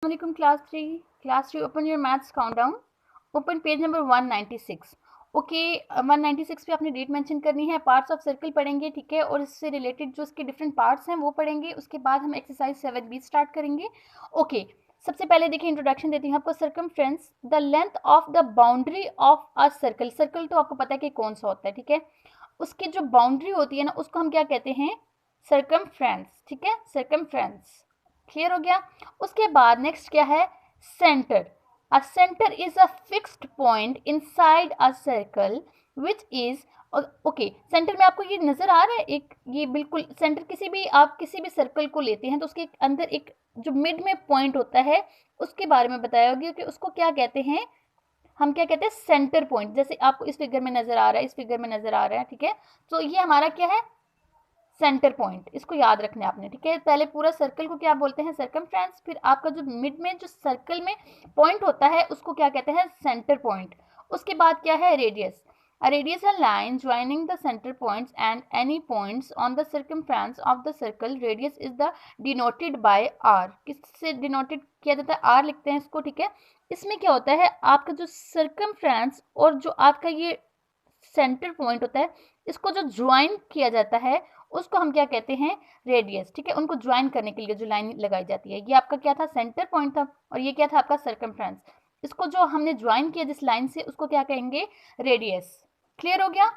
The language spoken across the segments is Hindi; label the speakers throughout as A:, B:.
A: Assalamualaikum class 3 open your maths countdown, open page number 196. Okay 196 पे आपने डेट मेंशन करनी है, पार्ट्स ऑफ सर्कल पढ़ेंगे, ठीक है, और इससे रिलेटेड जो इसके डिफरेंट पार्ट्स हैं वो पढ़ेंगे। उसके बाद हम एक्सरसाइज 7B स्टार्ट करेंगे। ओके सबसे पहले देखिए इंट्रोडक्शन देती हूँ आपको। Circumference the length of the boundary of a circle. Circle तो आपको पता है कि कौन सा होता है, ठीक है, उसकी जो बाउंड्री होती है ना उसको हम क्या कहते हैं, सर्कमफ्रेंस, ठीक है, सर्कमफ्रेंस। क्लियर हो गया। उसके बाद नेक्स्ट क्या है, centre. A centre is a fixed point inside a circle which is, okay centre में आपको ये नजर आ रहा है, एक ये बिल्कुल सेंटर, किसी भी आप किसी भी सर्कल को लेते हैं तो उसके अंदर एक जो मिड में पॉइंट होता है उसके बारे में बताया होगा कि उसको क्या कहते हैं, हम क्या कहते हैं, सेंटर पॉइंट। जैसे आपको इस फिगर में नजर आ रहा है, इस फिगर में नजर आ रहा है, ठीक है, तो ये हमारा क्या है, सेंटर पॉइंट। इसको याद रखना है आपने, ठीक है। पहले पूरा सर्कल को क्या बोलते हैं, सर्कमफ्रेंस, फिर आपका जो मिड में जो सर्कल में पॉइंट होता है उसको क्या कहते हैं, सेंटर पॉइंट। उसके बाद क्या है, radius. A radius is a line joining the center points and any points on the circumference of the circle. Radius is the denoted by r. किससे डिनोटेड किया जाता है, r लिखते हैं इसको, ठीक है। इसमें क्या होता है, आपका जो सर्कमफ्रेंस और जो आपका ये सेंटर पॉइंट होता है, इसको जो ज्वाइन किया जाता है उसको हम क्या कहते हैं, रेडियस, ठीक है। उनको ज्वाइन करने के लिए जो लाइन लगाई जाती है, ये आपका क्या था, सेंटर पॉइंट था, और ये क्या था आपका सर्कमफ्रेंस। इसको जो हमने ज्वाइन किया जिस लाइन से उसको क्या कहेंगे, रेडियस। क्लियर हो गया।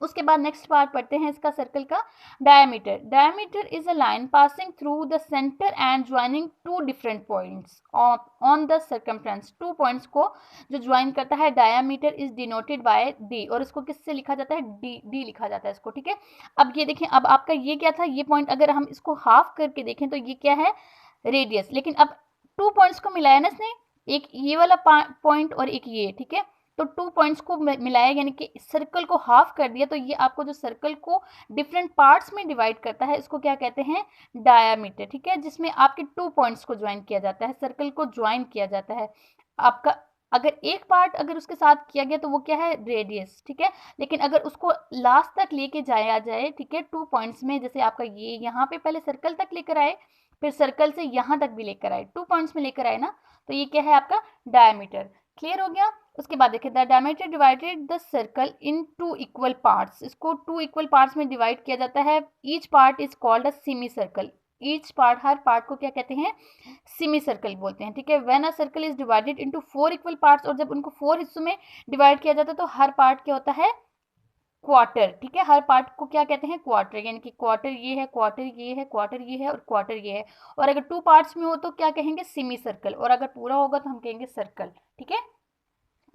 A: उसके बाद नेक्स्ट पार्ट पढ़ते हैं इसका, सर्कल का। Diameter. Diameter is a line passing through the centre and joining two different points on the circumference. Two points को जो ज्वाइन करता है, diameter is denoted by D, और इसको किससे लिखा जाता है, डी लिखा जाता है इसको, ठीक है। अब ये देखें, अब आपका ये क्या था, ये पॉइंट अगर हम इसको हाफ करके देखें तो ये क्या है, रेडियस। लेकिन अब टू पॉइंट्स को मिलाया ना इसने, एक ये वाला पॉइंट और एक ये, ठीक है, तो टू पॉइंट्स को मिलाया यानी कि सर्कल को हाफ कर दिया, तो ये आपको जो सर्कल को डिफरेंट पार्ट्स में डिवाइड करता है इसको क्या कहते हैं, डायामीटर, ठीक है, जिसमें आपके टू पॉइंट्स को ज्वाइन किया जाता है, सर्कल को ज्वाइन किया जाता है आपका। अगर एक पार्ट अगर उसके साथ किया गया तो वो क्या है, रेडियस, ठीक है। लेकिन अगर उसको लास्ट तक लेके जाया जाए, ठीक है, टू पॉइंट्स में, जैसे आपका ये यहाँ पे पहले सर्कल तक लेकर आए, फिर सर्कल से यहाँ तक भी लेकर आए, टू पॉइंट्स में लेकर आए ना, तो ये क्या है आपका डायमीटर। क्लियर हो गया। उसके बाद देखिए, the diameter divided the circle in two equal parts. इसको टू इक्वल पार्ट्स में डिवाइड किया जाता है। Each part is called a semi circle. Each part, हर पार्ट को क्या कहते हैं, सेमी सर्कल बोलते हैं, ठीक है। When a circle is divided into four equal parts, और जब उनको फोर हिस्सों में डिवाइड किया जाता है तो हर पार्ट क्या होता है, क्वार्टर, ठीक है। हर पार्ट को क्या कहते हैं, क्वार्टर, यानी कि क्वार्टर ये है, क्वार्टर ये है, क्वार्टर ये है और क्वार्टर ये है। और अगर टू पार्ट्स में हो तो क्या कहेंगे, सेमी सर्कल, और अगर पूरा होगा तो हम कहेंगे सर्कल, ठीक है।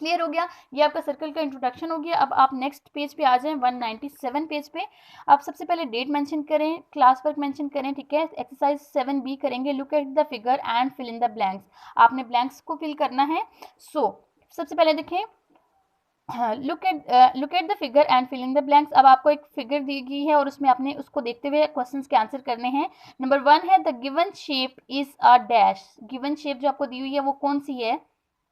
A: क्लियर हो गया। ये आपका सर्कल का इंट्रोडक्शन हो गया। अब आप नेक्स्ट पेज पे आ जाएं, 197 पेज पे। आप सबसे पहले डेट मेंशन करें, क्लास वर्क मेंशन करें, ठीक है। एक्सरसाइज 7B करेंगे। Look at the figure and fill in the blanks. आपने ब्लैंक्स को फिल करना है। सबसे पहले देखें, look at the figure and fill in the blanks. अब आपको एक फिगर दी गई है और उसमें आपने उसको देखते हुए क्वेश्चंस के आंसर करने हैं। नंबर 1 है, the given shape is a dash. Given shape जो आपको दी हुई है वो कौन सी है,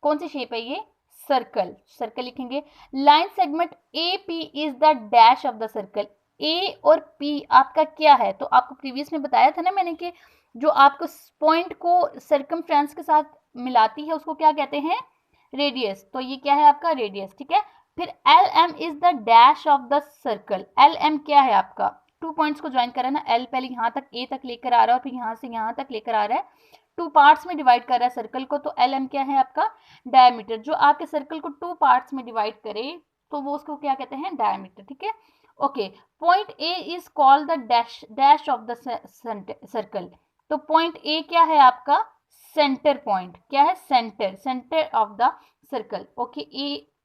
A: कौन सी शेप है ये, सर्कल, सर्कल लिखेंगे। Line segment A P is the dash of the circle. A और पी आपका क्या है, तो आपको प्रीवियस में बताया था ना मैंने कि जो आपको पॉइंट को सर्कमफ्रेंस के साथ मिलाती है उसको क्या कहते हैं, रेडियस। तो ये क्या है आपका, रेडियस, ठीक है। फिर L M is the dash of the circle. L M क्या है आपका, टू पॉइंट्स को ज्वाइन करा ना, एल पहले यहाँ तक ए तक लेकर आ रहा है और फिर यहाँ से यहाँ तक लेकर आ रहा है, टू पार्ट्स में डिवाइड कर रहा है सर्कल को, तो एल एम क्या है आपका, डायमीटर। जो आपके सर्कल को टू पार्ट्स में डिवाइड करे तो वो उसको क्या कहते हैं, डायमीटर, ठीक है। Okay, point A is called the dash, dash of the circle. तो पॉइंट ए क्या है आपका, सेंटर पॉइंट, क्या है, centre, centre of the circle. Okay,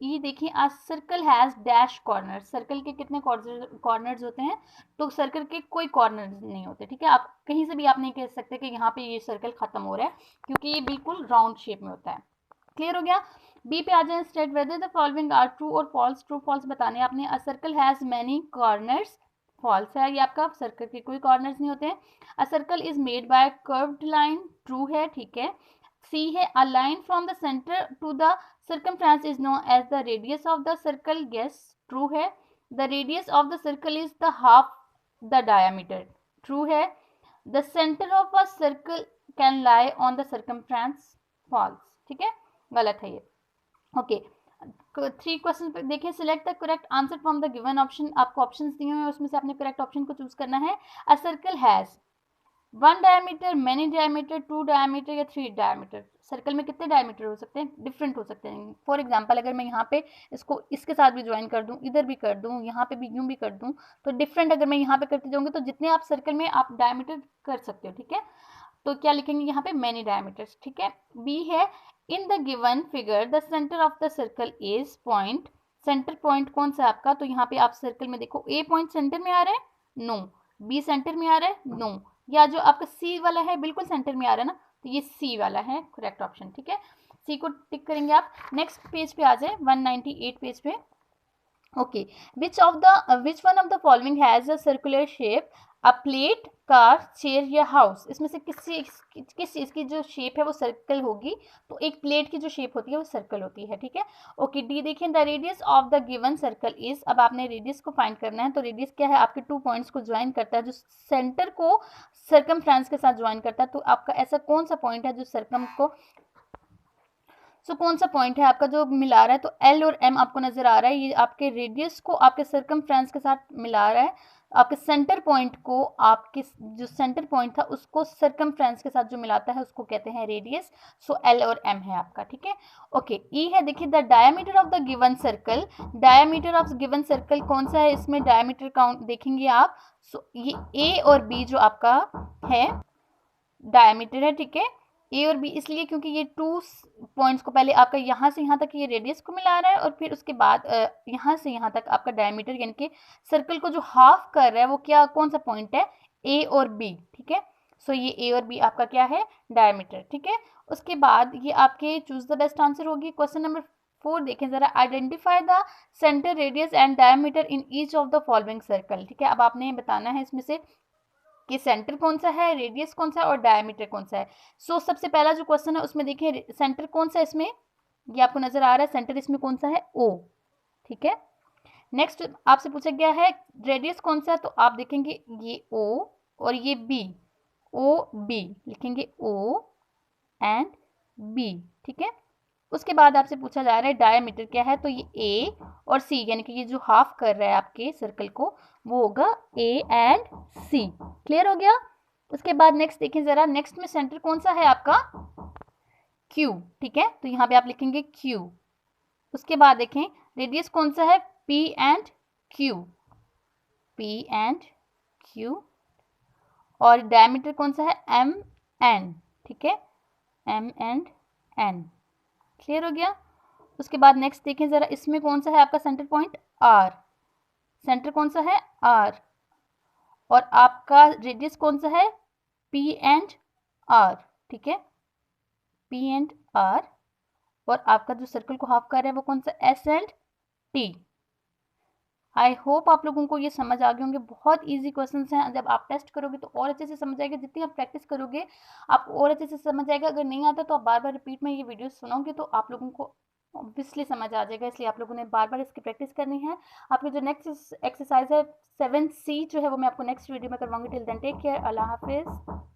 A: ये देखिए, आज circle has dash corner. Circle के कितने कॉर्नर्स होते हैं, तो सर्कल के कोई कॉर्नर नहीं होते, ठीक है। आप कहीं से भी आप नहीं कह सकते कि यहाँ पे ये सर्कल खत्म हो रहा है, क्योंकि ये बिल्कुल राउंड शेप में होता है। क्लियर हो गया। बी पे आ जाए, state whether the following are true और फॉल्स। ट्रू फॉल्स बताने आपने। A circle has many corners, false है ये आपका, सर्कल के कोई कॉर्नर्स नहीं होते हैं। A circle is made by curved line, true है, ठीक है। सी है, a line from the centre to the circumference is known as the radius of the circle, yes, true है। the radius of the circle is the half the diameter, true है। the center of a circle can lie on the circumference, false, ठीक है, गलत है ये। ओके 3 क्वेश्चन पे देखिए, select the correct answer from the given option, आपको ऑप्शंस दिए हुए हैं उसमें से आपने करेक्ट ऑप्शन को चूज करना है। अ circle has 1 diameter, many diameter, 2 diameter या 3 डायमीटर। सर्कल में कितने डायमीटर हो सकते हैं, डिफरेंट हो सकते हैं। फॉर एग्जांपल अगर मैं यहाँ पे इसको इसके साथ भी ज्वाइन कर दूँ, इधर भी कर दूँ, यहाँ पे भी यूं भी कर दूँ, तो डिफरेंट अगर मैं यहाँ पे करते जाऊँगी तो जितने आप सर्कल में आप डायमीटर कर सकते हो, ठीक है। तो क्या लिखेंगे यहाँ पे, मैनी डायमीटर्स, ठीक है। बी है, in the given figure the centre of the circle is point, centre point कौन सा है आपका, तो यहाँ पे आप सर्कल में देखो, ए पॉइंट सेंटर में आ रहा है, नो। बी सेंटर में आ रहा है, नो। या जो आपका सी वाला है बिल्कुल सेंटर में आ रहा है ना, तो ये सी वाला है करेक्ट ऑप्शन, ठीक है। सी को टिक करेंगे आप। नेक्स्ट पेज पे आ जाए, 198 पेज पे। Okay, which one of the following has a circular shape, a plate, car, chair या हाउस। इसमें से किस चीज की जो शेप है वो सर्कल होगी, तो एक प्लेट की जो शेप होती है वो सर्कल होती है, ठीक है। ओके, डी देखिए, the radius of the given circle is, अब आपने रेडियस को फाइंड करना है, तो रेडियस क्या है, आपके 2 पॉइंट्स को ज्वाइन करता है, जो सेंटर को सर्कमफ्रेंस के साथ ज्वाइन करता है। तो आपका ऐसा कौन सा पॉइंट है जो सर्कम को, कौन सा पॉइंट है आपका जो मिला रहा है, तो एल और एम आपको नजर आ रहा है, ये आपके रेडियस को आपके सर्कमफ्रेंस के साथ मिला रहा है। आपके सेंटर पॉइंट को, आपके जो सेंटर पॉइंट था उसको सर्कमफ्रेंस के साथ जो मिलाता है उसको कहते हैं रेडियस। सो एल और एम है आपका, ठीक है। ओके, ई है, देखिए, the diameter of the given circle, diameter of given circle कौन सा है, इसमें डायमीटर काउंट देखेंगे आप। सो ये ए और बी जो आपका है डायमीटर है, ठीक है। ए और बी इसलिए क्योंकि ये 2 पॉइंट्स को पहले आपका यहाँ से यहाँ तक ये रेडियस को मिला रहा है, और फिर उसके बाद यहाँ से यहाँ तक आपका डायमीटर, यानी कि सर्कल को जो हाफ कर रहा है वो क्या, कौन सा पॉइंट है, ए और बी, ठीक है। सो ये ए और बी आपका क्या है, डायमीटर, ठीक है। उसके बाद ये आपके चूज द बेस्ट आंसर होगी। क्वेश्चन नंबर 4 देखें जरा, identify the centre, radius and diameter in each of the following circle, ठीक है। अब आपने बताना है इसमें से कि सेंटर कौन सा है, रेडियस कौन सा है और डायमीटर कौन सा है। सो सबसे पहला जो क्वेश्चन है उसमें देखिए, सेंटर कौन सा है इसमें, ये आपको नजर आ रहा है, सेंटर इसमें कौन सा है, ओ, ठीक है। नेक्स्ट आपसे पूछा गया है रेडियस कौन सा है, तो आप देखेंगे ये ओ और ये बी, ओ बी लिखेंगे, ओ एंड बी, ठीक है। उसके बाद आपसे पूछा जा रहा है डायमीटर क्या है, तो ये ए और सी, यानी कि ये जो हाफ कर रहा है आपके सर्कल को वो होगा ए एंड सी। क्लियर हो गया। उसके बाद नेक्स्ट देखें जरा, नेक्स्ट में सेंटर कौन सा है आपका, क्यू, ठीक है, तो यहाँ पे आप लिखेंगे क्यू। उसके बाद देखें रेडियस कौन सा है, P and Q, P and Q. और डायमीटर कौन सा है, एम एन, ठीक है, एम एंड एन। क्लियर हो गया। उसके बाद नेक्स्ट देखें जरा, इसमें कौन सा है आपका सेंटर पॉइंट, आर, सेंटर कौन सा है, आर। और आपका रेडियस कौन सा है, पी एंड आर, ठीक है, पी एंड आर। और आपका जो सर्कल को हाफ कर रहा है वो कौन सा, S and T. I hope आप लोगों को ये समझ आ गए होंगे। बहुत इजी क्वेश्चंस हैं, जब आप टेस्ट करोगे तो और अच्छे से समझ आएगा, जितनी आप प्रैक्टिस करोगे आप और अच्छे से समझ आएगा। अगर नहीं आता तो आप बार बार रिपीट में ये वीडियो सुनोगे तो आप लोगों को ऑब्वियसली समझ आ जाएगा, इसलिए आप लोगों ने बार बार इसकी प्रैक्टिस करनी है। आपकी जो नेक्स्ट एक्सरसाइज है 7C जो है वो मैं आपको नेक्स्ट वीडियो में करवाऊंगी। टिल देन टेक केयर, अल्लाह हाफिज़।